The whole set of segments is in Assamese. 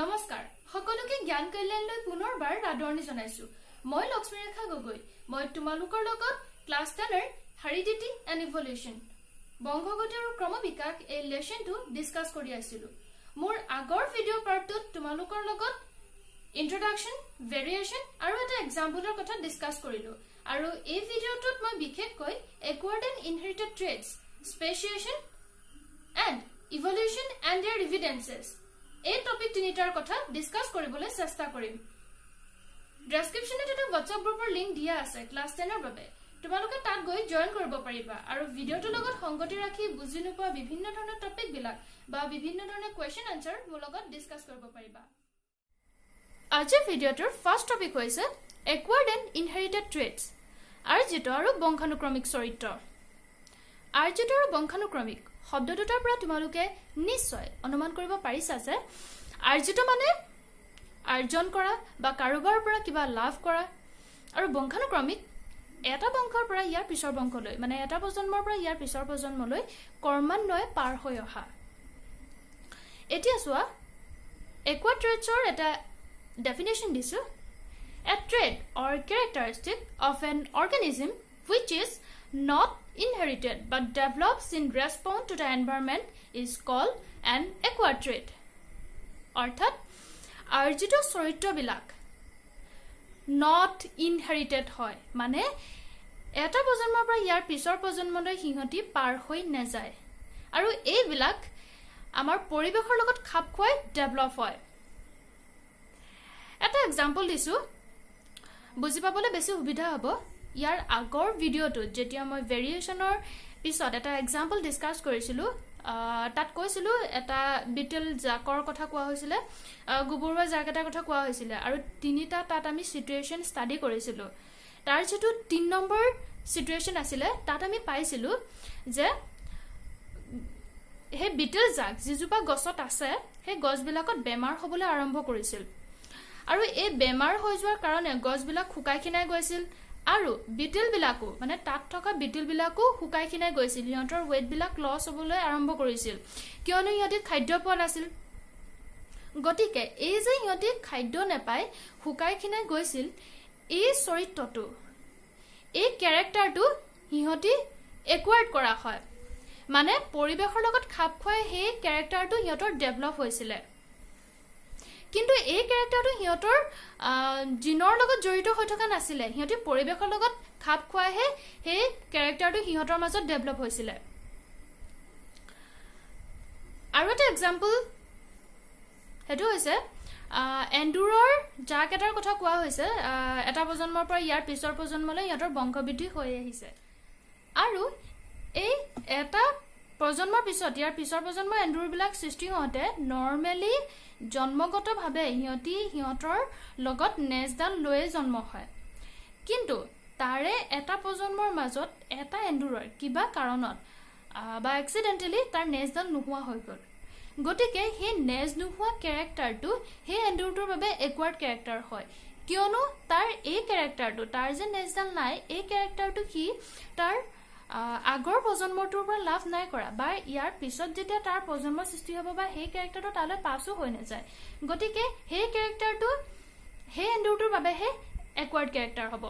নমস্কাৰ সকলোকে জ্ঞান কল্যাণলৈ পুনৰবাৰ আদৰণি জনাইছো মই লক্ষ্মীৰেখা গগৈ মই তোমালোকৰ লগত ক্লাছ 10 ৰ হেৰিডিটি এণ্ড ইভলিউচন বংশগতি আৰু ক্ৰমবিকাশ এই লেসনটো ডিসকাস কৰি আছিলো মোৰ আগৰ ভিডিও পাৰ্টত তোমালোকৰ লগত ইন্ট্ৰোডাকচন ভেৰিয়েচন আৰু এটা এক্সাম্পলৰ কথা ডিসকাস কৰিলো আৰু এই ভিডিওটোত মই বিশেষকৈ acquired and inherited traits speciation and evolution and their evidences এই টপিক তিনিটাৰ কথা ডিসকাস কৰিবলৈ চেষ্টা কৰিম ডেসক্ৰিপচনত এটা WhatsApp গ্ৰুপৰ লিংক দিয়া আছে ক্লাছ 10 ৰ বাবে তোমালোকে তাত গৈ জয়েন কৰিব পাৰিবা আৰু ভিডিওটোৰ লগত সংগতি ৰাখি বুজি নোপোৱা বিভিন্ন ধৰণৰ টপিক বিলাক বা বিভিন্ন ধৰণৰ কোৱেশ্চন আনসাৰ মোৰ লগত ডিসকাস কৰিব পাৰিবা আজিৰ ভিডিওটোৰ ফাৰ্স্ট টপিক হৈছে acquired and inherited traits আৰ্জিত আৰু বংশানুক্ৰমিক চৰিত্ৰ আৰ্জিত আৰু বংশানুক্ৰমিক শব্দ দুটাৰ পৰা তোমালোকে নিশ্চয় অনুমান কৰিব পাৰিছা যে আৰ্জিত মানে আৰ্জন কৰা বা কাৰোবাৰ পৰা কিবা লাভ কৰা আৰু বংশানুক্ৰমিক এটা বংশৰ পৰা ইয়াৰ পিছৰ বংশলৈ মানে এটা প্ৰজন্মৰ পৰা ইয়াৰ পিছৰ প্ৰজন্মলৈ ক্ৰমান্বয়ে পাৰ হৈ অহা এতিয়া চোৱা acquired traitsৰ এটা definition দিছো a trait or characteristic of an organism which is not inherited but develops in response to the environment is called an acquired trait অৰ্থাৎ আৰ্জিত চৰিত্ৰবিলাক not inherited হয় মানে এটা প্ৰজন্মৰ পৰা ইয়াৰ পিছৰ প্ৰজন্মলৈ হিহতি পাৰ হৈ নাযায় আৰু এইবিলাক আমাৰ পৰিবেশৰ লগত খাপ খুৱাই ডেভেলপ হয় এটা এক্সাম্পল দিছো বুজি পাবলৈ বেছি সুবিধা হ'ব ইয়াৰ আগৰ ভিডিওটো যেতিয়া মই ভেৰিয়েচনৰ পিছত এটা এক্সাম্পল ডিসকাস কৰিছিলো তাত কৈছিলো এটা বিটেল জাকৰ কথা কোৱা হৈছিল গুবৰুৱা জাক এটা কথা কোৱা হৈছিল আৰু তিনিটা তাত আমি সিচুৱেচন ষ্টাডি কৰিছিলো তাৰ যেটো 3 নম্বৰ সিচুৱেচন আছিল তাত আমি পাইছিলো যে হে বিটেল জাক যিজোপা গছত আছে হে গছবিলাকত বেমাৰ হ'বলৈ আৰম্ভ কৰিছিল আৰু এই বেমাৰ হৈ যোৱাৰ কাৰণে গছবিলাক শুকাই খিনাই গৈছিল আৰু বিটেল বিলাকো মানে তাত থকা বিটেল বিলাকো শুকাই খিনাই গৈছিল ইহঁতৰ ওয়েট বিলাক লছ হ'বলৈ আৰম্ভ কৰিছিল কিয়নো ইহঁতে খাদ্য পোৱা নাছিল গতিকে এই যে ইহঁতে খাদ্য নেপায় শুকাই খিনাই গৈছিল এই চৰিত্ৰটো এই ক্যাৰেক্টাৰটো ইহঁতে একোৱাৰ্ড কৰা হয় মানে পৰিবেশৰ লগত খাপ খুৱাই সেই ক্যাৰেক্টাৰটো ইহঁতৰ ডেভেলপ হৈছিল কিন্তু এই ক্যাৰেক্টাৰটো হিয়তৰ জিনৰ লগত জড়িত হৈ থকা নাছিল হিয়তি পৰিবেশৰ লগত খাপ খুৱাইহে হে ক্যাৰেক্টাৰটো হিয়তৰ মাজত ডেভেলপ হৈছিল আৰু এটা এক্সাম্পল হেতু হৈছে এন্ডুৰৰ জাক এটাৰ কথা কোৱা হৈছে এটা প্ৰজন্মৰ পৰা ইয়াৰ পিছৰ প্ৰজন্মলৈ ইহঁতৰ বংশবৃদ্ধি হৈ আহিছে আৰু এই এটা প্ৰজন্মৰ পিছত ইয়াৰ পিছৰ প্ৰজন্মৰ এন্ডুৰবিলাক সৃষ্টি হওঁতে নৰমেলি জন্মগতভাৱে হিয়তৰ লগত নেজডাল লৈ জন্ম হয় কিন্তু তাৰে এটা প্ৰজন্মৰ মাজত এটা এন্ডুৰৰ কিবা কাৰণত বা এক্সিডেন্টালি তাৰ নেজডাল নোহোৱা হৈ গ'ল গতিকে হে নেজ নোহোৱা ক্যাৰেক্টাৰটো হে এন্ডুৰটোৰ বাবে একোৱাৰ্ড ক্যাৰেক্টাৰ হয় কিয়নো তাৰ এই ক্যাৰেক্টাৰটো তাৰ যে নেজডাল নাই এই ক্যাৰেক্টাৰটো কি তাৰ আগৰ প্ৰজন্মটোৰ পৰা লাভ নাই কৰা বা ইয়াৰ পিছত যেতিয়া তাৰ প্ৰজন্ম সৃষ্টি হ'ব বা সেই ক্যাৰেক্টাৰটো তালৈ পাছও হৈ নাযায় গতিকে সেই ক্যাৰেক্টাৰটো হে এন্ডুৰটোৰ বাবে হে একোৱাৰ্ড ক্যাৰেক্টাৰ হ'ব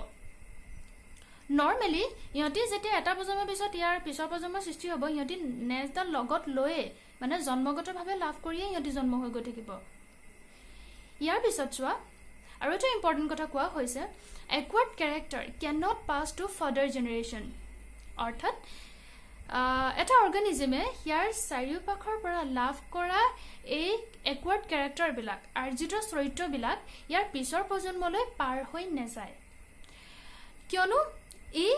নৰমেলি ইহঁতি যেতিয়া এটা প্ৰজন্মৰ পিছত ইয়াৰ পিছৰ প্ৰজন্মৰ সৃষ্টি হ'ব ইহঁতি নেজডাল লগত লৈয়ে মানে জন্মগতভাৱে লাভ কৰিয়ে ইহঁতি জন্ম হৈ গৈ থাকিব ইয়াৰ পিছত চোৱা আৰু এটা ইম্পৰ্টেন্ট কথা কোৱা হৈছে acquired character can not pass to further generation অৰ্থাৎ এটা অৰ্গানিজমে ইয়াৰ চাৰিওপাখৰ পৰা লাভ কৰা এই একোৱাৰ্ড ক্যাৰেক্টাৰবিলাক আৰ্জিত চৰিত্ৰবিলাক ইয়াৰ পিছৰ প্ৰজন্মলৈ পাৰ হৈ নাযায় কিয়নো এই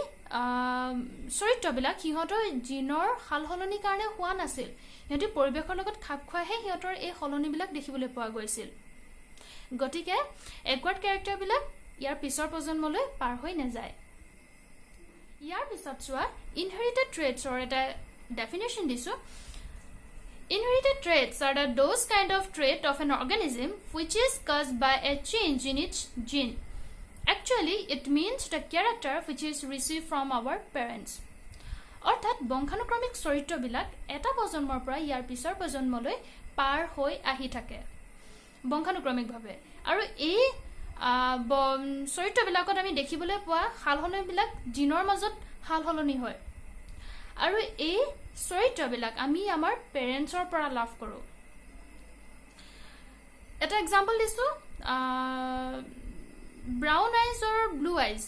চৰিত্ৰবিলাক সিহঁতৰ জিনৰ সালসলনিৰ কাৰণে হোৱা নাছিল সিহঁতি পৰিবেশৰ লগত খাপ খুৱাইহে সিহঁতৰ এই সলনিবিলাক দেখিবলৈ পোৱা গৈছিল গতিকে একোৱাৰ্ড ক্যাৰেক্টাৰবিলাক ইয়াৰ পিছৰ প্ৰজন্মলৈ পাৰ হৈ নাযায় ইয়াৰ পিছত চোৱা inherited traits or এটা definition দিছো inherited traits are those kind of trait of an organism which is caused by a change in its gene actually it means the character which is received from our parents অৰ্থাৎ বংশানুক্ৰমিক চৰিত্ৰবিলাক এটা প্ৰজন্মৰ পৰা ইয়াৰ পিছৰ প্ৰজন্মলৈ পাৰ হৈ আহি থাকে বংশানুক্ৰমিকভাৱে আৰু এই চৰিত্ৰবিলাকত আমি দেখিবলৈ পোৱা সালসলনিবিলাক জিনৰ মাজত সালসলনি হয় আৰু এই চৰিত্ৰবিলাক আমি আমাৰ পেৰেণ্টছৰ পৰা লাভ কৰোঁ এটা এক্সাম্পল দিছোঁ ব্ৰাউন আইজ আৰু ব্লু আইজ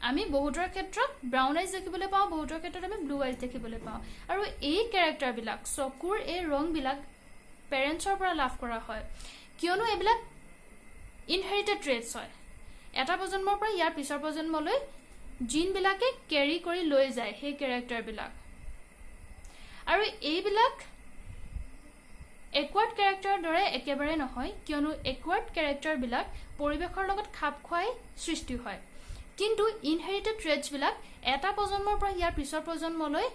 আমি বহুতৰ ক্ষেত্ৰত ব্ৰাউন আইজ দেখিবলৈ পাওঁ বহুতৰ ক্ষেত্ৰত আমি ব্লু আইজ দেখিবলৈ পাওঁ আৰু এই কেৰেক্টাৰবিলাক চকুৰ এই ৰংবিলাক পেৰেণ্টছৰ পৰা লাভ কৰা হয় কিয়নো এইবিলাক ইনহেৰিটেড ট্ৰেটছ হয় এটা প্ৰজন্মৰ পৰা ইয়াৰ পিছৰ প্ৰজন্মলৈ জিনবিলাকে কেৰি কৰি লৈ যায় সেই কেৰেক্টাৰবিলাক আৰু এইবিলাক একোৱাৰ্ড কেৰেক্টাৰৰ দৰে একেবাৰে নহয় কিয়নো একোৱাৰ্ড কেৰেক্টাৰবিলাক পৰিৱেশৰ লগত খাপ খুৱাই সৃষ্টি হয় কিন্তু ইনহেৰিটেড ট্ৰেটছবিলাক এটা প্ৰজন্মৰ পৰা ইয়াৰ পিছৰ প্ৰজন্মলৈ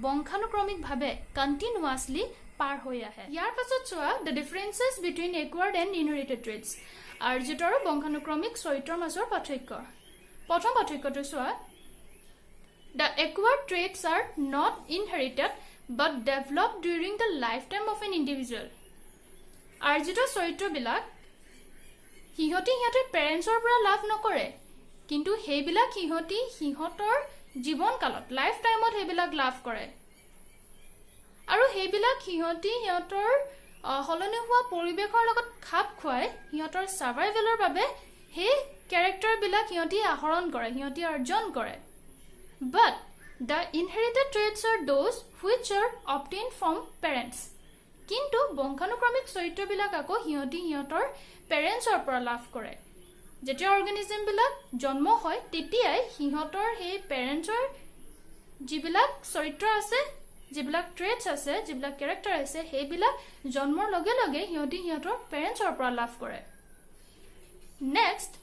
বংশানুক্ৰমিকভাৱে কণ্টিনিউৱাছলি পাৰ হৈ আহে ইয়াৰ পাছত চোৱা the differences between acquired and inherited traits আৰ্জিত আৰু বংশানুক্ৰমিক চৰিত্ৰৰ মাজৰ পাৰ্থক্য প্ৰথম পাৰ্থক্যটো চোৱা the acquired traits are not inherited but developed during the lifetime of an individual. আৰ্জিত চৰিত্ৰবিলাক সিহঁতৰ পেৰেণ্টছৰ পৰা লাভ নকৰে কিন্তু সেইবিলাক সিহঁতৰ জীৱনকালত লাইফ টাইমত সেইবিলাক লাভ কৰে আৰু সেইবিলাক সিহঁতৰ সলনি হোৱা পৰিৱেশৰ লগত খাপ খুৱাই সিহঁতৰ সাৰ্ভাইভেলৰ বাবে সেই কেৰেক্টাৰবিলাক সিহঁতি আহৰণ কৰে সিহঁতি অৰ্জন কৰে but the inherited traits are those which are obtained from parents. কিন্তু বংশানুক্ৰমিক চৰিত্ৰবিলাক আকৌ সিহঁতৰ পেৰেণ্টছৰ পৰা লাভ কৰে যেতিয়া অৰ্গেনিজমবিলাক জন্ম হয় তেতিয়াই সিহঁতৰ সেই পেৰেণ্টছৰ যিবিলাক চৰিত্ৰ আছে যিবিলাক ট্ৰেটছ আছে যিবিলাক কেৰেক্টাৰ আছে সেইবিলাক জন্মৰ লগে লগে সিহঁতৰ পেৰেণ্টছৰ পৰা লাভ কৰে next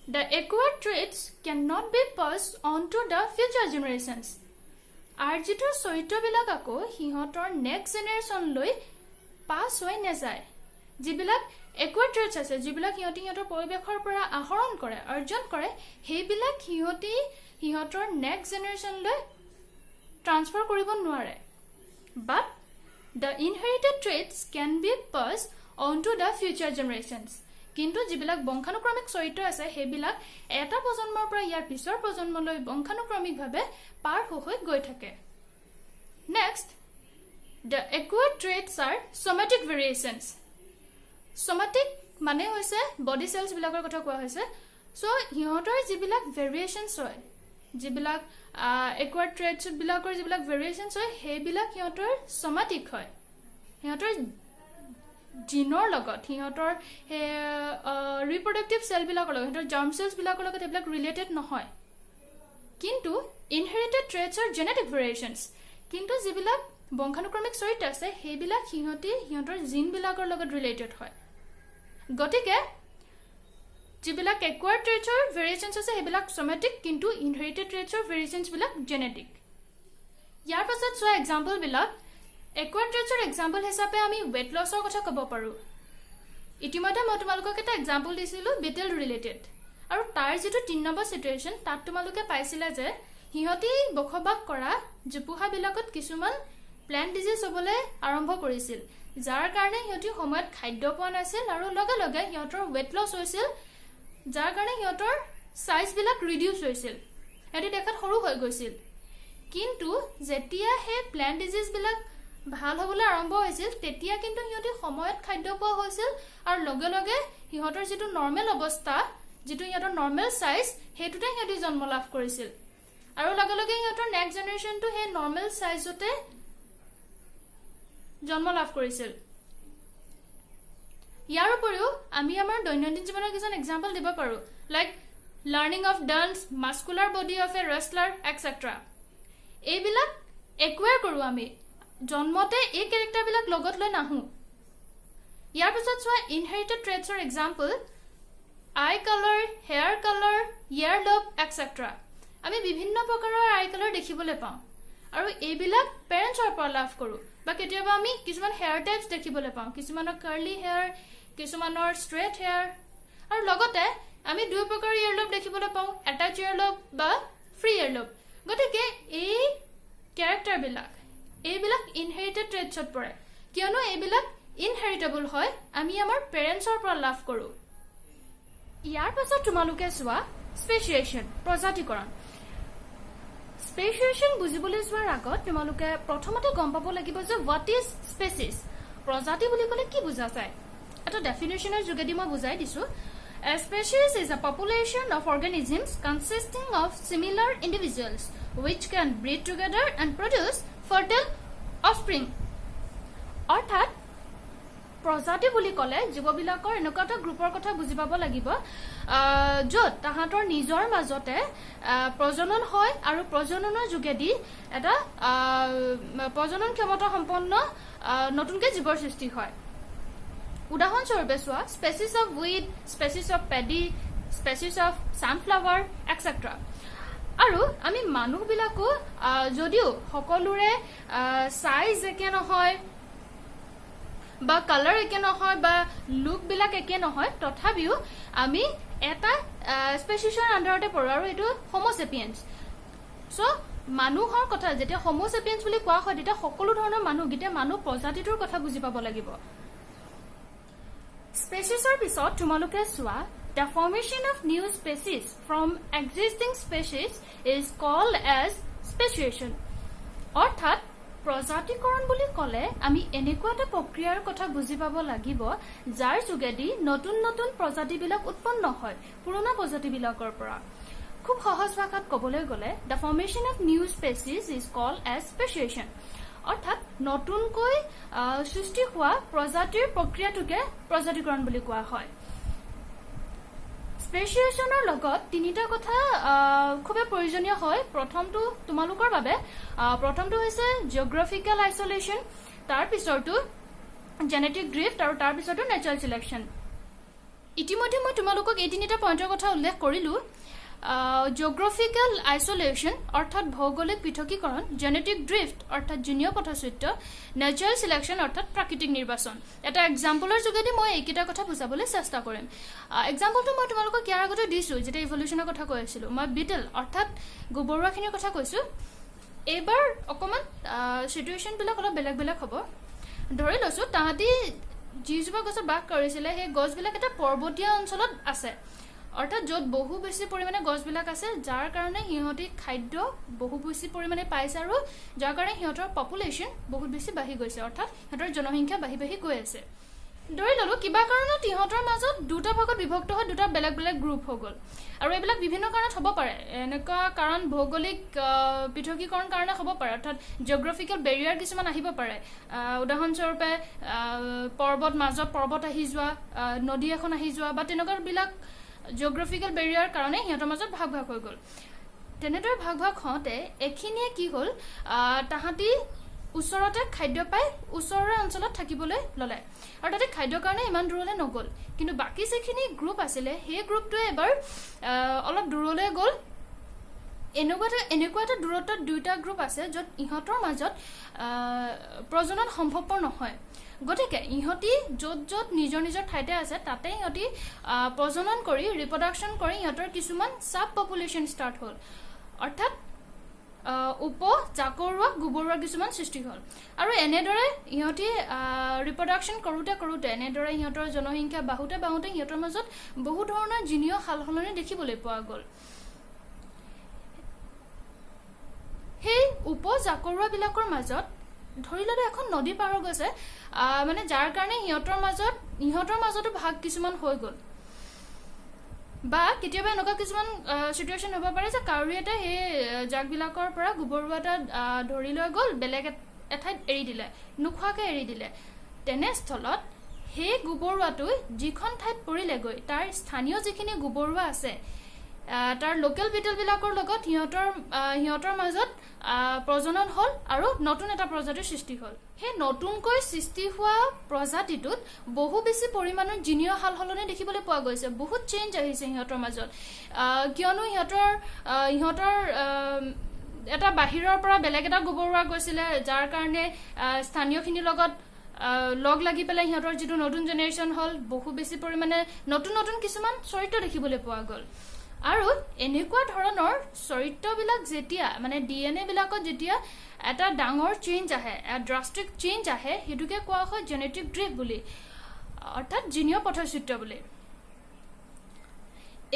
The acquired traits cannot be passed on to the future generations. আৰ্জিতৰ চৰিত্ৰবিলাক আকৌ সিহঁতৰ নেক্সট জেনেৰেশ্যনলৈ পাছ হৈ নাযায় যিবিলাক acquired traits আছে যিবিলাক সিহঁতৰ পৰিৱেশৰ পৰা আহৰণ কৰে অৰ্জন কৰে সেইবিলাক সিহঁতৰ নেক্সট জেনেৰেশ্যনলৈ ট্ৰান্সফাৰ কৰিব নোৱাৰে but the inherited traits can be passed on to the future generations. কিন্তু যিবিলাক বংশানুক্ৰমিক চৰিত্ৰ আছে সেইবিলাক এটা প্ৰজন্মৰ পৰা ইয়াৰ পিছৰ প্ৰজন্মলৈ বংশানুক্ৰমিকভাৱে পাৰ হৈ গৈ থাকে next the acquired traits R somatic ভেৰিয়েশ্যনছ somatic মানে হৈছে বডি চেলছবিলাকৰ কথা কোৱা হৈছে সো সিহঁতৰ যিবিলাক ভেৰিয়েশ্যনছ হয় যিবিলাক একোৱাৰ্ড ট্ৰেটছবিলাকৰ যিবিলাক ভেৰিয়েশ্যনছ হয় সেইবিলাক সিহঁতৰ সোমেটিক হয় সিহঁতৰ জিনৰ লগত সিহঁতৰ ৰিপ্ৰডাক্টিভ চেলবিলাকৰ লগত সিহঁতৰ জাৰ্ম চেলছবিলাকৰ লগত এইবিলাক ৰিলেটেড নহয় কিন্তু ইনহেৰিটেড ট্ৰেটছ আৰ জেনেটিক ভেৰিয়েশ্যনছ কিন্তু যিবিলাক বংশানুক্ৰমিক চৰিত্ৰ আছে সেইবিলাক সিহঁতৰ জিনবিলাকৰ লগত ৰিলেটেড হয় গতিকে যিবিলাক একোৱাৰ্ড ট্ৰেটছৰ ভেৰিয়েশ্যনছ আছে সেইবিলাক সোমেটিক কিন্তু ইনহেৰিটেড ট্ৰেটছৰ ভেৰিয়েশ্যনছবিলাক জেনেটিক ইয়াৰ পাছত চোৱা এক্সাম্পলবিলাক একোৱাৰ্ড ট্ৰেটছৰ এক্সাম্পল হিচাপে আমি ৱেট লছৰ কথা ক'ব পাৰোঁ ইতিমধ্যে মই তোমালোকক এটা এক্সাম্পল দিছিলোঁ বিটেল ৰিলেটেড আৰু তাৰ যিটো 3 নম্বৰ চিটুৱেশ্যন তাত তোমালোকে পাইছিলা যে সিহঁতি বসবাস কৰা জোপোহাবিলাকত কিছুমান প্লেণ্ট ডিজিজ হ'বলৈ আৰম্ভ কৰিছিল যাৰ কাৰণে সিহঁতি সময়ত খাদ্য পোৱা নাছিল আৰু লগে লগে সিহঁতৰ ৱেট লছ হৈছিল যাৰ কাৰণে সিহঁতৰ চাইজবিলাক ৰিডিউচ হৈছিল সিহঁতি দেখাত সৰু হৈ গৈছিল কিন্তু যেতিয়া সেই প্লেণ্ট ডিজিজবিলাক ভাল হ'বলৈ আৰম্ভ হৈছিল তেতিয়া কিন্তু সিহঁতি সময়ত খাদ্য পোৱা হৈছিল আৰু লগে লগে সিহঁতৰ যিটো নৰ্মেল অৱস্থা যিটো সিহঁতৰ নৰ্মেল চাইজ সেইটোতে সিহঁতি জন্ম লাভ কৰিছিল আৰু লগে লগে সিহঁতৰ নেক্সট জেনেৰেশ্যনটো সেই নৰ্মেল চাইজতে জন্ম লাভ কৰিছিল ইয়াৰ উপৰিও আমি আমাৰ দৈনন্দিন জীৱনৰ কিছুমান এক্সাম্পল দিব পাৰোঁ like learning of dance muscular body of a wrestler etcetera এইবিলাক একুৱায়াৰ কৰোঁ আমি জন্মতে এই কেৰেক্টাৰবিলাক লগত লৈ নাহোঁ ইয়াৰ পিছত চোৱা ইনহেৰিটেড ট্ৰেটছৰ এক্সাম্পল আই কালাৰ হেয়াৰ কালাৰ ইয়াৰ লব এটচেট্ৰা আমি বিভিন্ন প্ৰকাৰৰ আই কালাৰ দেখিবলৈ পাওঁ আৰু এইবিলাক পেৰেণ্টছৰ পৰা লাভ কৰোঁ বা কেতিয়াবা আমি কিছুমান হেয়াৰ টাইপছ দেখিবলৈ পাওঁ কিছুমানৰ কাৰ্লি হেয়াৰ কিছুমানৰ ষ্ট্ৰেট হেয়াৰ আৰু লগতে আমি দুই প্ৰকাৰৰ ইয়াৰ লব দেখিবলৈ পাওঁ এটাচ ইয়াৰ লব বা ফ্ৰী ইয়াৰ লব গতিকে এই কেৰেক্টাৰবিলাক এইবিলাক ইনহেৰিটেড ট্ৰেটছত পৰে কিয়নো এইবিলাক ইনহেৰিটেবল হয় আমি আমাৰ পেৰেণ্টছৰ পৰা লাভ কৰোঁ ইয়াৰ পাছত তোমালোকে চোৱা স্পেচিয়েশ্যন প্ৰজাতিকৰণ স্পেচিয়েশ্যন বুজিবলৈ যোৱাৰ আগত তোমালোকে প্ৰথমতে গম পাব লাগিব যে হোৱাট ইজ স্পেচিছ প্ৰজাতি বুলি ক'লে কি বুজা যায় এটা ডেফিনেশ্যনৰ যোগেদি মই বুজাই দিছো A species is a population of organisms consisting of similar individuals which can breed together and produce fertile offspring. অৰ্থাৎ প্ৰজাতি বুলি ক'লে জীৱবিলাকৰ এনেকুৱা এটা গ্ৰুপৰ কথা বুজি পাব লাগিব য'ত তাহাঁতৰ নিজৰ মাজতে প্ৰজনন হয় আৰু প্ৰজননৰ যোগেদি এটা প্ৰজনন ক্ষমতা সম্পন্ন নতুনকৈ জীৱৰ সৃষ্টি হয় উদাহৰণস্বৰূপে চোৱা species of weed species of paddy species of sunflower et cetera আৰু আমি মানুহবিলাকো যদিও সকলোৰে সাইজ একে নহয় বা কালাৰ একে নহয় বা লুকবিলাক একে নহয় তথাপিও আমি এটা স্পেচিছৰ আণ্ডাৰতে পৰোঁ আৰু এইটো হোমোচেপিয়েন্স চ' মানুহৰ কথা যেতিয়া হোমোচেপিয়েন্স বুলি কোৱা হয় তেতিয়া সকলো ধৰণৰ মানুহ গিতে মানুহ প্ৰজাতিটোৰ কথা বুজি পাব লাগিব স্পেচিছৰ পিছত তোমালোকে চোৱা the formation of new species from existing species is called as speciation অৰ্থাৎ প্ৰজাতিকৰণ বুলি ক'লে আমি এনেকুৱা এটা প্ৰক্ৰিয়াৰ কথা বুজি পাব লাগিব যাৰ যোগেদি নতুন নতুন প্ৰজাতিবিলাক উৎপন্ন হয় পুৰণা প্ৰজাতিবিলাকৰ পৰা খুব সহজ ভাষাত ক'বলৈ গ'লে the formation of new species is called as speciation অৰ্থাৎ নতুনকৈ সৃষ্টি হোৱা প্ৰজাতিৰ প্ৰক্ৰিয়াটোকে প্ৰজাতিকৰণ বুলি কোৱা হয় স্পেচিয়েশ্যনৰ লগত তিনিটা কথা খুবেই প্ৰয়োজনীয় হয় প্ৰথমটো তোমালোকৰ বাবে প্ৰথমটো হৈছে জিঅ'গ্ৰাফিকেল আইছলেশ্যন তাৰ পিছৰটো জেনেটিক ড্ৰিফ্ট আৰু তাৰ পিছৰটো নেচাৰেল চিলেকশ্যন ইতিমধ্যে মই তোমালোকক এই তিনিটা পইণ্টৰ কথা উল্লেখ কৰিলোঁ জিঅ'গ্ৰাফিকেল আইছলেশ্যন অৰ্থাৎ ভৌগোলিক পৃথকীকৰণ জেনেটিক ড্ৰিফ্ট অৰ্থাৎ জুনীয় পথচ্যুত নেচাৰেল চিলেকশ্যন অৰ্থাৎ প্ৰাকৃতিক নিৰ্বাচন এটা এক্সাম্পলৰ যোগেদি মই এইকেইটা কথা বুজাবলৈ চেষ্টা কৰিম এক্সাম্পলটো মই তোমালোকক ইয়াৰ আগতে দিছোঁ যেতিয়া ইভলিউশ্যনৰ কথা কৈ আছিলোঁ মই বিটেল অৰ্থাৎ গোবৰুৱাখিনিৰ কথা কৈছোঁ এইবাৰ অকণমান চিটুৱেশ্যনবিলাক অলপ বেলেগ বেলেগ হ'ব ধৰি লৈছোঁ তাহাঁতি যিজোপা গছত বাস কৰিছিলে সেই গছবিলাক এটা পৰ্বতীয়া অঞ্চলত আছে অৰ্থাৎ য'ত বহু বেছি পৰিমাণে গছবিলাক আছে যাৰ কাৰণে সিহঁতি খাদ্য বহু বেছি পৰিমাণে পাইছে আৰু যাৰ কাৰণে সিহঁতৰ পপুলেশ্যন বহুত বেছি বাঢ়ি গৈছে অৰ্থাৎ সিহঁতৰ জনসংখ্যা বাঢ়ি বাঢ়ি গৈ আছে ধৰি ল'লোঁ কিবা কাৰণত সিহঁতৰ মাজত দুটা ভাগত বিভক্ত হৈ দুটা বেলেগ বেলেগ গ্ৰুপ হৈ গ'ল আৰু এইবিলাক বিভিন্ন কাৰণত হ'ব পাৰে এনেকুৱা কাৰণ ভৌগোলিক পৃথকীকৰণ কাৰণে হ'ব পাৰে অৰ্থাৎ জিঅ'গ্ৰাফিকেল বেৰিয়াৰ কিছুমান আহিব পাৰে উদাহৰণস্বৰূপে মাজত পৰ্বত আহি যোৱা নদী এখন আহি যোৱা বা তেনেকুৱাবিলাক জিঅ'গ্ৰাফিকেল বেৰিয়াৰ কাৰণে সিহঁতৰ মাজত ভাগ ভাগ হৈ গ'ল তেনেদৰে ভাগ ভাগ হওঁতে এইখিনিয়ে কি হ'ল তাহাঁতি ওচৰতে খাদ্য পাই ওচৰৰ অঞ্চলত থাকিবলৈ ল'লে আৰু তাতে খাদ্যৰ কাৰণে ইমান দূৰলৈ নগ'ল কিন্তু বাকী যিখিনি গ্ৰুপ আছিলে সেই গ্ৰুপটোৱে এবাৰ অলপ দূৰলৈ গ'ল এনেকুৱা এটা দূৰত্বত দুটা গ্ৰুপ আছে য'ত ইহঁতৰ মাজত প্ৰজনন সম্ভৱপৰ নহয় গতিকে ইহঁতি য'ত য'ত নিজৰ নিজৰ ঠাইতে আছে তাতে ইহঁতি প্ৰজনন কৰি ৰিপ্ৰডাকশ্যন কৰি ইহঁতৰ কিছুমান চাব পপুলেশ্যন ষ্টাৰ্ট হ'ল অৰ্থাৎ জাকৰুৱা গোবৰুৱা কিছুমান সৃষ্টি হ'ল আৰু এনেদৰে ইহঁতি ৰিপ্ৰডাকশ্যন কৰোঁতে এনেদৰে ইহঁতৰ জনসংখ্যা বাঢ়োতে সিহঁতৰ মাজত বহু ধৰণৰ জিনীয় সালসলনি দেখিবলৈ পোৱা গ'ল সেই জাকৰুৱাবিলাকৰ মাজত ধৰি ল'লে এখন নদী পাৰ হৈ গৈছে মানে যাৰ কাৰণে ইহঁতৰ মাজতো ভাগ কিছুমান হৈ গ'ল বা কেতিয়াবা এনেকুৱা কিছুমান চিটুৱেশ্যন হ'ব পাৰে যে কাউৰী এটা সেই জাকবিলাকৰ পৰা গোবৰুৱা এটা ধৰি লৈ গ'ল বেলেগ এঠাইত এৰি দিলে নোখোৱাকৈ এৰি দিলে তেনেস্থলত সেই গোবৰুৱাটো যিখন ঠাইত পৰিলেগৈ তাৰ স্থানীয় যিখিনি গোবৰুৱা আছে তাৰ লোকেল বিটেলবিলাকৰ লগত সিহঁতৰ মাজত প্ৰজনন হ'ল আৰু নতুন এটা প্ৰজাতিৰ সৃষ্টি হ'ল সেই নতুনকৈ সৃষ্টি হোৱা প্ৰজাতিটোত বহু বেছি পৰিমাণৰ জিনীয় সালসলনি দেখিবলৈ পোৱা গৈছে বহুত চেঞ্জ আহিছে সিহঁতৰ মাজত কিয়নো সিহঁতৰ এটা বাহিৰৰ পৰা বেলেগ এটা গোবৰুৱা গৈছিলে যাৰ কাৰণে স্থানীয়খিনিৰ লগত লগ লাগি পেলাই সিহঁতৰ যিটো নতুন জেনেৰেশ্যন হ'ল বহু বেছি পৰিমাণে নতুন কিছুমান চৰিত্ৰ দেখিবলৈ পোৱা গ'ল আৰু এনেকুৱা ধৰণৰ চৰিত্ৰবিলাক যেতিয়া মানে ডিএনএ বিলাকত যেতিয়া এটা ডাঙৰ চেঞ্জ আহে ড্ৰাষ্টিক চেঞ্জ আহে হেতুকে কোৱা হয় জেনেটিক ড্ৰিফ্ট বুলি অৰ্থাৎ জিনীয় পথচ্যুত বুলি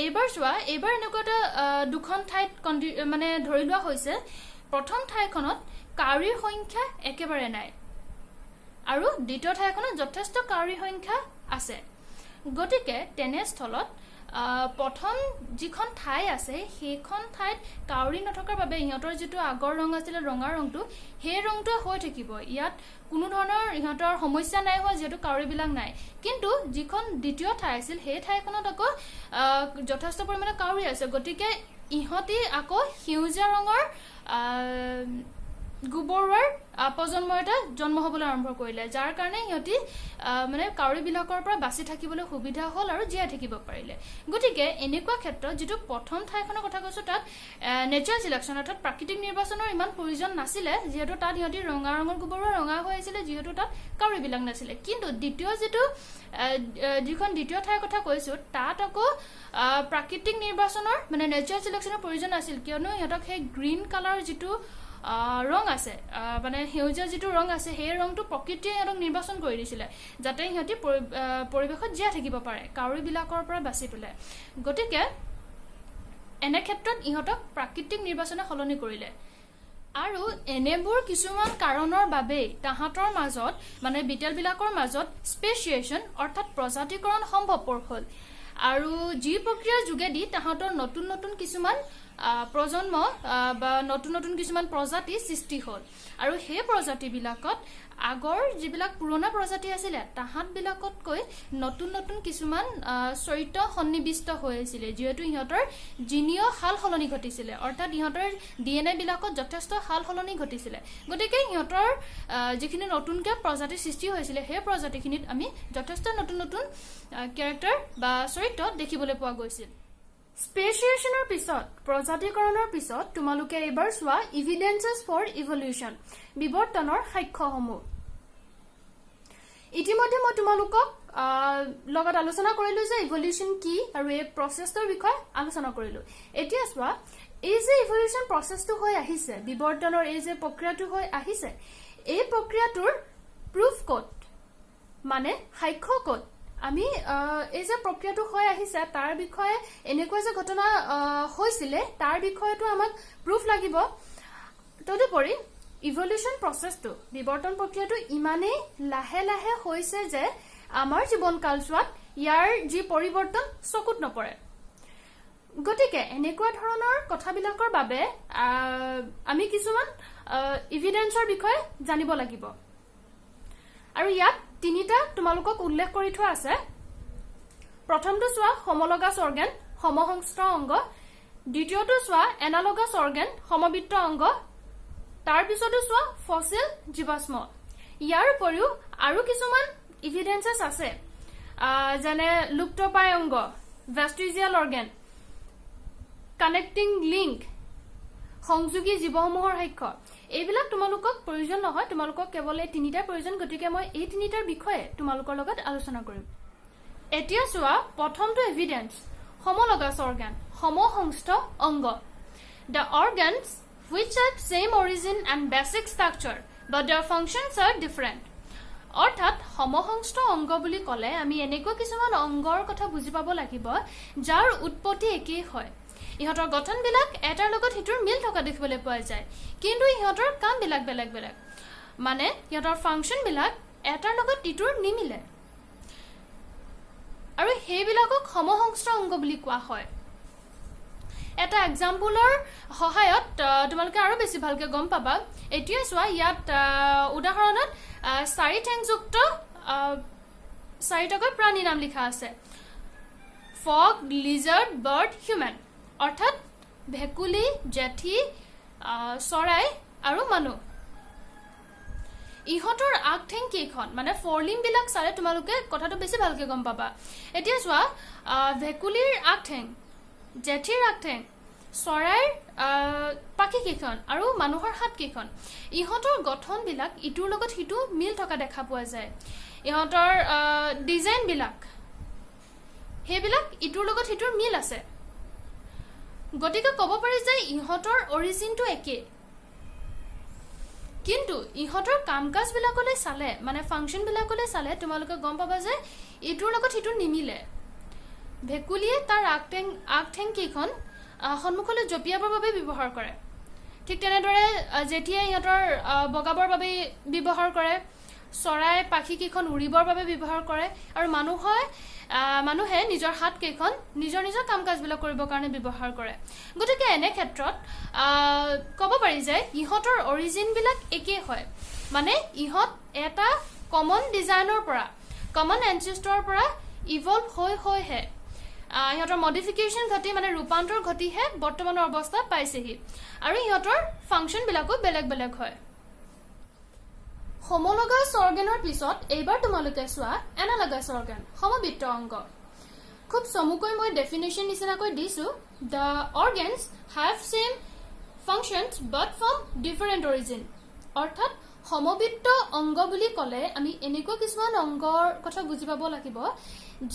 এইবাৰ চোৱা এইবাৰ এনেকুৱা এটা দুখন ঠাইত মানে ধৰি লোৱা হৈছে প্ৰথম ঠাইখনত কাউৰীৰ সংখ্যা একেবাৰে নাই আৰু দ্বিতীয় ঠাইখনত যথেষ্ট কাউৰীৰ সংখ্যা আছে গতিকে তেনেস্থলত প্ৰথম যিখন ঠাই আছে সেইখন ঠাইত কাউৰী নথকাৰ বাবে ইহঁতৰ যেটো আগৰ ৰং আছিল ৰঙা ৰংটো সেই ৰংটো হৈ থাকিব ইয়াত কোনো ধৰণৰ ইহঁতৰ সমস্যা নাই হোৱা যেটো কাউৰী বিলাক নাই কিন্তু যিখন দ্বিতীয় ঠাই আছিল সেই ঠাইখনত আকৌ যথেষ্ট পৰিমাণে কাউৰী আছে গতিকে ইহঁতি আকৌ হিউজা ৰঙৰ গোবৰৰ প্ৰজন্ম এটা জন্ম হ'বলৈ আৰম্ভ কৰিলে যাৰ কাৰণে ইহঁতি মানে কাউৰী বিলাকৰ পৰা বাছি থাকিবলৈ সুবিধা হ'ল আৰু জীয়াই থাকিব পাৰিলে গতিকে এনেকুৱা ক্ষেত্ৰত যেটো প্ৰথম ঠাইখনৰ কথা কৈছো তাত নেচাৰেল সিলেকশন অৰ্থাৎ প্ৰাকৃতিক নিৰ্বাচনৰ ইমান প্ৰয়োজন নাছিলে যেহেতু তাত ইহঁতি ৰঙা ৰঙৰ গোবৰৰ ৰঙা হৈ আছিল যেহেতু তাত কাউৰী বিলাক নাছিলে কিন্তু দ্বিতীয় যেটো যিখন দ্বিতীয় ঠাইৰ কথা কৈছো তাত আকৌ প্ৰাকৃতিক নিৰ্বাচনৰ মানে নেচাৰেল সিলেকশনৰ প্ৰয়োজন আছিল কিয়নো ইহঁতক সেই গ্ৰীণ কালাৰ যেটো ৰং আছে মানে হেউজা যেটো ৰং আছে সেই ৰংটো প্ৰকৃতিয়ে ইহঁতক নিৰ্বাচন কৰি দিছিলে যাতে ইহঁতি পৰিৱেশত জীয়াই থাকিব পাৰে কাউৰী বিলাকৰ পৰা বাছি পেলাই গতিকে এনে ক্ষেত্ৰত ইহঁতক প্ৰাকৃতিক নিৰ্বাচনে সলনি কৰিলে আৰু এনেবোৰ কিছুমান কাৰণৰ বাবে তাহাঁতৰ মাজত মানে বিটেল বিলাকৰ মাজত স্পেচিয়েশন অৰ্থাৎ প্ৰজাতিকৰণ সম্ভৱপৰ হ'ল আৰু যি প্ৰক্ৰিয়াৰ যোগেদি তাহাঁতৰ নতুন নতুন কিছুমান প্ৰজন্ম বা নতুন নতুন কিছুমান প্ৰজাতি সৃষ্টি হ'ল আৰু সেই প্ৰজাতি বিলাকত আগৰ যিবিলাক পুৰণা প্ৰজাতি আছিল তাহাঁত বিলাকতকৈ নতুন নতুন কিছুমান চৰিত্ৰ সন্নিবিষ্ট হৈ আছিল যেহেতু ইহঁতৰ জিনীয় হাল সলনি ঘটিছিল অৰ্থাৎ ইহঁতৰ ডিএনএ বিলাকত যথেষ্ট হাল সলনি ঘটিছিল গতিকে ইহঁতৰ যিখিনি নতুনকৈ প্ৰজাতি সৃষ্টি হৈছিল সেই প্ৰজাতিখিনিত আমি যথেষ্ট নতুন নতুন ক্যাৰেক্টাৰ বা চৰিত্ৰ দেখিবলৈ পোৱা গৈছিল স্পেচিয়েশনৰ পিছত প্ৰজাতিকৰণৰ পিছত তোমালোকে এবাৰ চোৱা এভিডেন্সেস ফৰ ইভলিউশন বিবৰ্তনৰ সাক্ষ্যসমূহ ইতিমধ্যে মই তোমালোকক লগত আলোচনা কৰিলো যে ইভলিউশন কি আৰু এই প্ৰসেছৰ বিষয়ে আলোচনা কৰিলো এতিয়া চোৱা এই যে ইভলিউশন প্ৰসেছটো হৈ আহিছে বিবৰ্তনৰ এই যে প্ৰক্ৰিয়াটো হৈ আহিছে এই প্ৰক্ৰিয়াটোৰ প্ৰুফ কোড মানে সাক্ষ্য কোড আমি এই যে প্ৰক্ৰিয়াটো হৈ আহিছে তাৰ বিষয়ে এনেকুৱা যে ঘটনা হৈছিল তাৰ বিষয়টো আমাক প্ৰুফ লাগিব তদুপৰি ইভলিউশন প্ৰসেছটো বিবৰ্তন প্ৰক্ৰিয়াটো ইমানেই লাহে লাহে হৈছে যে আমাৰ জীৱন কালছোৱাত ইয়াৰ যি পৰিৱৰ্তন চকুত নপৰে গতিকে এনেকুৱা ধৰণৰ কথাবিলাকৰ বাবে আমি কিছুমান এভিডেন্সৰ বিষয়ে জানিব লাগিব আৰু ইয়াত তিনিটা তোমালোকক উল্লেখ কৰি থোৱা আছে প্ৰথমটো চোৱা হোমোলগাছ অৰ্গান সমসংস্থ অংগ দ্বিতীয়টো চোৱা এনালগাছ অৰ্গান সমবিত্ত অংগ তাৰ পিছতো চোৱা ফসিল জীৱাশ্ম ইয়াৰ উপৰিও আৰু কিছুমান এভিডেন্সেস আছে যেনে লুপ্তপ্ৰায় অংগ ভেষ্টিজিয়াল অৰ্গান কানেক্টিং লিংক সংযোগী জীৱসমূহৰ সাক্ষ্য এইবিলাক তোমালোকক প্ৰয়োজন নহয় তোমালোকক কেৱল এই তিনিটা প্ৰয়োজন গতিকে মই এই তিনিটাৰ বিষয়ে তোমালোকৰ লগত আলোচনা কৰিম এতিয়া চোৱা প্ৰথমটো এভিডেন্স হোমোলগাছ অৰ্গান সমসংস্থ অংগ the organs which have same origin and basic structure but their functions are different অৰ্থাৎ সমসংস্থ অংগ বুলি ক'লে আমি এনেকুৱা কিছুমান অংগৰ কথা বুজি পাব লাগিব যাৰ উৎপত্তি একেই হয় ইহঁতৰ গঠনবিলাক এটাৰ লগত হিটোৰ মিল থকা দেখিবলৈ পোৱা যায় কিন্তু ইহঁতৰ কামবিলাক বেলেগ বেলেগ মানে ইহঁতৰ ফাংচনবিলাক এটাৰ লগত ইটোৰ নিমিলে আৰু সেইবিলাকক সমসংস্থ অংগ বুলি কোৱা হয় এটা এক্সাম্পলৰ সহায়ত তোমালোকে আৰু বেছি ভালকে গম পাবা এতিয়া চোৱা ইয়াত উদাহৰণত চাৰি ঠেংযুক্ত চাৰিটাকৈ প্ৰাণী নাম লিখা আছে ফগ লিজাৰ্ড বাৰ্ড হিউম্যান অৰ্থাৎ ভেকুলি জেঠি চৰাই আৰু মানুহ ইহঁতৰ আগঠেং কেইখন মানে ফৰলিম বিলাক চালে তোমালোকে কথাটো বেছি ভালকে গম পাবা এতিয়া চোৱা ভেকুলিৰ আগঠেং জেঠিৰ আগঠেং চৰাইৰ পাখি কেইখন আৰু মানুহৰ হাত কেইখন ইহঁতৰ গঠন বিলাক ইটোৰ লগত হিটো মিল থকা দেখা পোৱা যায় ইহঁতৰ ডিজাইন বিলাক হেবিলাক ইটোৰ লগত হিটোৰ মিল আছে গতিকে ক'ব পাৰি যে ইহঁতৰ অৰিজিনটো একে কিন্তু ইহঁতৰ কামকাজ বিলাকলৈ চালে মানে ফাংচন বিলাকলৈ চালে তোমালোকে গম পাবা যে ইটোৰ লগত হিটো নিমিলে ভেকুলিয়ে তাৰ আগঠেং কেইখন সন্মুখলৈ জপিয়াবৰ বাবে ব্যৱহাৰ কৰে ঠিক তেনেদৰে যেতিয়া ইহঁতৰ বগাবৰ বাবে ব্যৱহাৰ কৰে চৰাই পাখি কেইখন উৰিবৰ বাবে ব্যৱহাৰ কৰে আৰু মানুহে নিজৰ হাত কেইখন নিজৰ কামকাজবিলাক কৰিবৰ কাৰণে ব্যৱহাৰ কৰে গতিকে এনে ক্ষেত্ৰত ক'ব পাৰি যে ইহঁতৰ অৰিজিন বিলাক একে হয় মানে ইহঁত এটা কমন ডিজাইনৰ পৰা কমন এনচেষ্টৰৰ পৰা ইভলভ হৈহে ইহঁতৰ মডিফিকেশ্যন ঘটি মানে ৰূপান্তৰ ঘটিহে বৰ্তমানৰ অৱস্থা পাইছেহি আৰু ইহঁতৰ ফাংচন বিলাকো বেলেগ হয় homologous organৰ পিছত এইবাৰ তোমালোকে চোৱা analogous organ সমবিত্ত অংগ খুব চমুকৈ মই ডেফিনেশ্যন নিচিনাকৈ দিছো the organs have same functions but from different origin অৰ্থাৎ সমবিত্ত অংগ বুলি ক'লে আমি এনেকুৱা কিছুমান অংগৰ কথা বুজি পাব লাগিব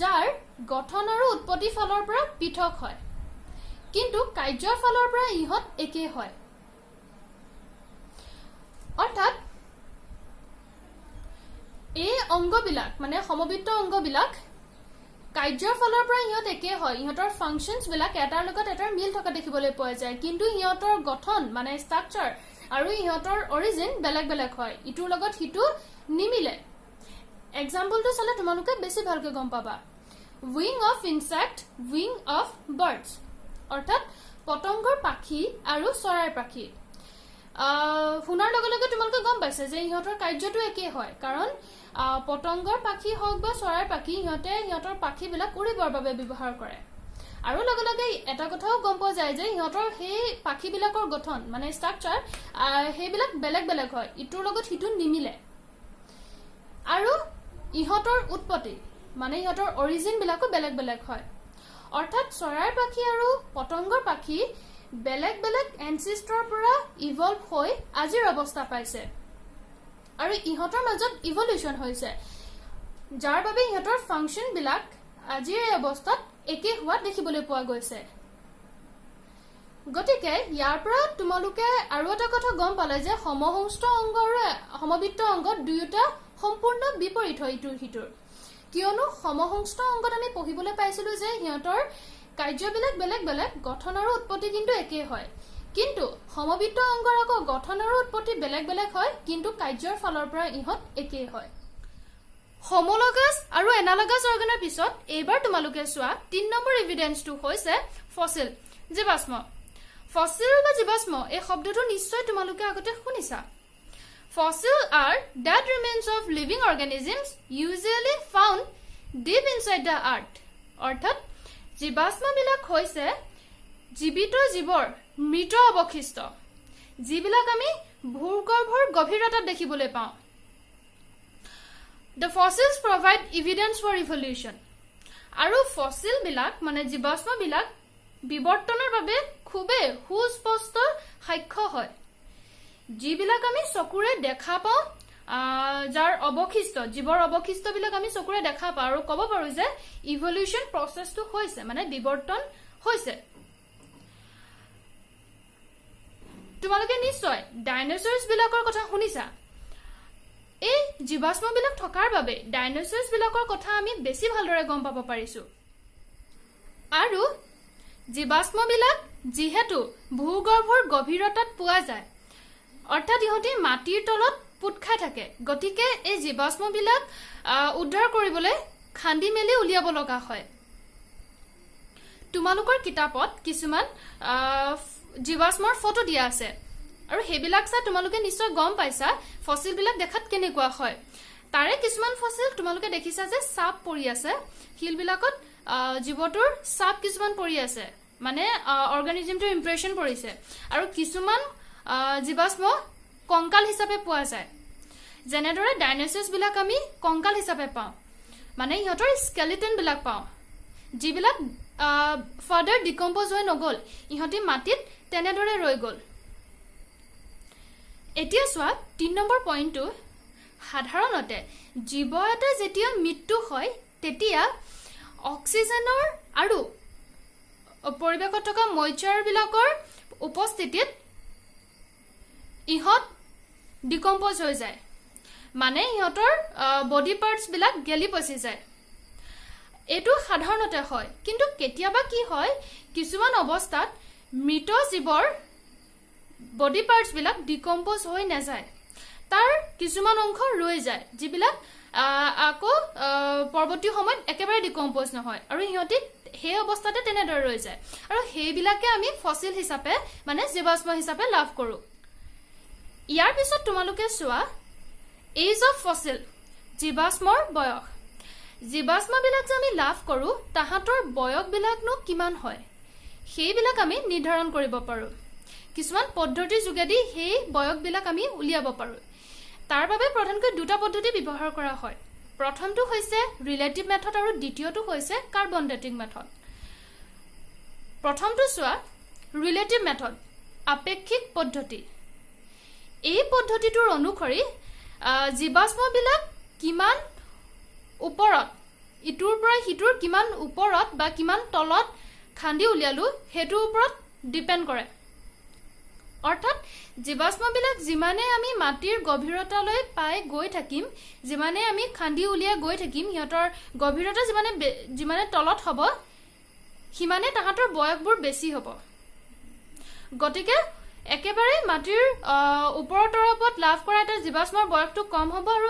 যাৰ গঠন আৰু উৎপত্তি ফালৰ পৰা পৃথক হয় কিন্তু কাৰ্যৰ ফালৰ পৰা ইহঁত একে হয় অৰ্থাৎ এই অংগবিলাক মানে সমবিত্ত অংগবিলাক কাৰ্যৰ ফালৰ পৰা ইহঁত একে হয় ইহঁতৰ ফাংচনছ বিলাক এটাৰ লগত এটাৰ মিল থকা দেখিবলৈ পোৱা যায় কিন্তু ইহঁতৰ গঠন মানে ষ্ট্ৰাকচাৰ আৰু ইহঁতৰ অৰিজিন বেলেগ হয় ইটোৰ লগত হিটো নিমিলে এক্সাম্পলটো চালে তোমালোকে বেছি ভালকৈ গম পাবা wing of insect wing of birds অৰ্থাৎ পতংগৰ পাখি আৰু চৰাইৰ পাখি শুনাৰ লগে তোমালোকে গম পাইছে যে ইহঁতৰ কাৰ্যটো একে হয় কাৰণ পতংগৰ পাখি হওক বা চৰাইৰ পাখি ইহঁতৰ পাখিবিলাক উৰিবৰ বাবে ব্যৱহাৰ কৰে আৰু লগে এটা কথাও গম পোৱা যায় যে ইহঁতৰ সেই পাখিবিলাকৰ গঠন মানে ষ্ট্ৰাকচাৰ সেইবিলাক বেলেগ হয় ইটোৰ লগত হিটো নিমিলে আৰু ইহঁতৰ উৎপত্তি মানে ইহঁতৰ অৰিজিন বিলাকো বেলেগ হয় অৰ্থাৎ চৰাইৰ পাখি আৰু পতংগৰ পাখি বেলেগ এনসেষ্টৰৰ পৰা ইভলভ হৈ আজিৰ অৱস্থা পাইছে আৰু ইহঁতৰ মাজত ইভলিউশন হৈছে যাৰ বাবে ইহঁতৰ ফাংচন বিলাক আজিৰ এই অৱস্থাত একে হোৱা দেখিবলৈ পোৱা গৈছে গতিকে ইয়াৰ পৰা তোমালোকে আৰু এটা কথা গম পালে যে সমহংষ্ট অংগ আৰু সমবিত্ত অংগ দুয়োটা সম্পূৰ্ণ বিপৰীত হয় ইটোৰ সিটোৰ কিয়নো সমহংষ্ট অংগত আমি পঢ়িবলৈ পাইছিলো যে ইহঁতৰ কাৰ্যবিলাক বেলেগ গঠন আৰু উৎপত্তি কিন্তু একে হয় কিন্তু সমবিত্ত অংগৰ আকৌ গঠন আৰু উৎপত্তি বেলেগ হয় কিন্তু কাৰ্যৰ ফালৰ পৰা ইহঁত একে হয় homologous আৰু analogous organৰ পিছত এইবাৰ তোমালোকে চোৱা 3 নম্বৰ এভিডেন্সটো হৈছে ফসিল জীৱাশ্ম ফসিল বা জীৱাশ্ম এই শব্দটো নিশ্চয় তোমালোকে আগতে শুনিছা Fossils are dead remains of living organisms usually found deep inside the earth. অৰ্থাৎ জীৱাশ্মবিলাক হৈছে জীৱিত জীৱৰ মৃত অৱশিষ্ট যিবিলাক আমি ভূগৰ্ভৰ গভীৰতাত দেখিবলৈ পাওঁ The fossils provide evidence for evolution. আৰু ফসিলবিলাক মানে জীৱাশ্মবিলাক বিবৰ্তনৰ বাবে খুবেই সুস্পষ্ট সাক্ষ্য হয় যিবিলাক আমি চকুৰে দেখা পাওঁ যাৰ অৱশিষ্ট জীৱৰ অৱশিষ্টবিলাক আমি চকুৰে দেখা পাওঁ আৰু ক'ব পাৰো যে ইভলিউশন প্ৰসেসটো হৈছে মানে বিবৰ্তন হৈছে তোমালোকে নিশ্চয় ডাইনোসৰছ বিলাকৰ কথা শুনিছা এই জীৱাশ্মবিলাক থকাৰ বাবে ডাইনোসৰছ বিলাকৰ কথা আমি বেছি ভালদৰে গম পাব পাৰিছো আৰু জীৱাশ্মবিলাক যিহেতু ভূগৰ্ভৰ গভীৰতাত পোৱা যায় অৰ্থাৎ ইহঁতে মাটিৰ তলত পুট খাই থাকে গতিকে এই জীৱাশ্মবিলাক উদ্ধাৰ কৰিবলৈ খান্দি মেলি উলিয়াব লগা হয় তোমালোকৰ কিতাপত কিছুমান জীৱাশ্মৰ ফটো দিয়া আছে আৰু হেবিলাক চাই তোমালোকে নিশ্চয় গম পাইছা ফসিলবিলাক দেখাত কেনেকুৱা হয় তাৰে কিছুমান ফসিল তোমালোকে দেখিছা যে সাপ পৰি আছে হিলবিলাকত জীৱটোৰ সাপ কিছুমান পৰি আছে মানে অৰ্গানিজমটো ইমপ্ৰেছন পৰিছে আৰু কিছুমান জীৱাশ্ম কংকাল হিচাপে পোৱা যায় যেনেদৰে ডাইনোসৰছ বিলাক আমি কংকাল হিচাপে পাওঁ মানে ইহঁতৰ স্কেলিটন বিলাক পাওঁ যিবিলাক ফাৰ্দাৰ ডিকম্পোজ হৈ নগল ইহঁতি মাটিত তেনেদৰে ৰৈ গল এতিয়া চোৱা 3 নম্বৰ পইণ্টটো সাধাৰণতে জীৱ এটা যেতিয়া মৃত্যু হয় তেতিয়া অক্সিজেনৰ আৰু পৰিৱেশত থকা মইশ্চাৰ বিলাকৰ উপস্থিতিত ইহত ডিকম্পোজ হৈ যায় মানে ইহতৰ বডি পাৰ্টস বিলাক গেলি পচি যায় এটো সাধাৰণতে হয় কিন্তু কেতিয়াবা কি হয় কিছুমান অৱস্থাত মৃত জীৱৰ বডি পাৰ্টস বিলাক ডিকম্পোজ হৈ নাযায় তাৰ কিছুমান অংশ ৰৈ যায় যিবিলাক আকৌ পৰৱৰ্তী সময়ত একেবাৰে ডিকম্পোজ নহয় আৰু ইহতি সেই অৱস্থাতে তেনেদৰে ৰৈ যায় আৰু সেইবিলাকে আমি ফসিল হিচাপে মানে জীৱাশ্ম হিচাপে লাভ কৰো ইয়াৰ পিছত তোমালোকে চোৱা এজ অফ ফসিল জীৱাশ্মৰ বয়স জীৱাশ্মবিলাক যে আমি লাভ কৰো তাহাঁতৰ বয়সবিলাকনো কিমান হয় সেইবিলাক আমি নিৰ্ধাৰণ কৰিব পাৰো কিছুমান পদ্ধতিৰ যোগেদি সেই বয়সবিলাক আমি উলিয়াব পাৰো তাৰ বাবে প্ৰধানকৈ দুটা পদ্ধতি ব্যৱহাৰ কৰা হয় প্ৰথমটো হৈছে ৰিলেটিভ মেথড আৰু দ্বিতীয়টো হৈছে কাৰ্বন ডেটিং মেথড প্ৰথমটো চোৱা ৰিলেটিভ মেথড আপেক্ষিক পদ্ধতি এই পদ্ধতিটোৰ অনুসৰি জীৱাশ্মবিলাক কিমান ওপৰত ইটোৰ পৰা হিটোৰ কিমান ওপৰত বা কিমান তলত খান্দি উলিয়ালো হেতুৰ ওপৰত ডিপেন্ড কৰে অৰ্থাৎ জীৱাশ্মবিলাক যিমানে আমি মাটিৰ গভীৰতালৈ পাই গৈ থাকিম যিমানে আমি খান্দি উলিয়াই গৈ থাকিম হিহঁতৰ গভীৰতা যিমানে তলত হ'ব সিমানে তাহাঁতৰ বয়সবোৰ বেছি হ'ব গতিকে একেবাৰে মাটিৰ ওপৰৰ তৰফত লাভ কৰা এটা জীৱাশ্মৰ বয়সটো কম হ'ব আৰু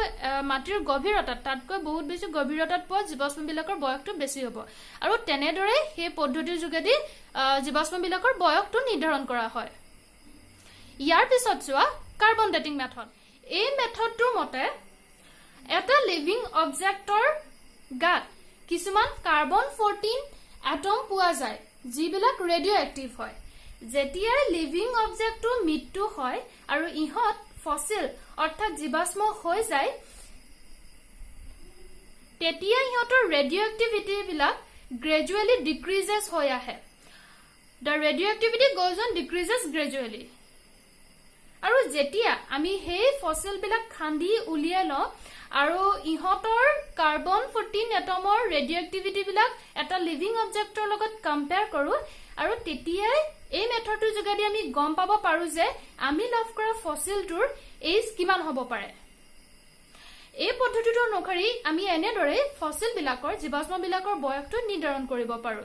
মাটিৰ গভীৰতাত তাতকৈ বহুত বেছি গভীৰতাত পোৱা জীৱাশ্মবিলাকৰ বয়সটো বেছি হ'ব আৰু তেনেদৰে সেই পদ্ধতিৰ যোগেদি জীৱাশ্মবিলাকৰ বয়সটো নিৰ্ধাৰণ কৰা হয় ইয়াৰ পিছত চোৱা কাৰ্বন ডেটিং মেথড এই মেথডটোৰ মতে এটা লিভিং অবজেক্টৰ গাত কিছুমান কাৰ্বন 14 এটম পোৱা যায় যিবিলাক ৰেডিঅ' এক্টিভ হয় যেতিয়া লিভিং অবজেক্টটো মৃত্যু হয় আৰু ইহত ফসিল অৰ্থাৎ জীৱাশ্ম হৈ যায় তেতিয়া ইহতৰ ৰেডিঅ' এক্টিভিটি বিলাক গ্ৰেজুৱেলি ডিক্ৰিজেছ হৈ আহে the radioactivity goes on decreases gradually আৰু যেতিয়া আমি সেই ফসিল বিলাক খান্দি উলিয়াই লওঁ আৰু ইহতৰ কাৰ্বন 14 এটমৰ ৰেডিঅ'এক্টিভিটি বিলাক এটা লিভিং অবজেক্টৰ লগত কম্পেয়াৰ কৰো আৰু তেতিয়াই এই মেথডটোৰ যোগেদি আমি গম পাব পাৰো যে আমি লাভ কৰা ফসিলটোৰ এজ কিমান হ'ব পাৰে এই পদ্ধতিটোৰ অনুসৰি আমি এনেদৰে ফসিল বিলাকৰ জীৱাশ্ম বিলাকৰ বয়সটো নিৰ্ধাৰণ কৰিব পাৰো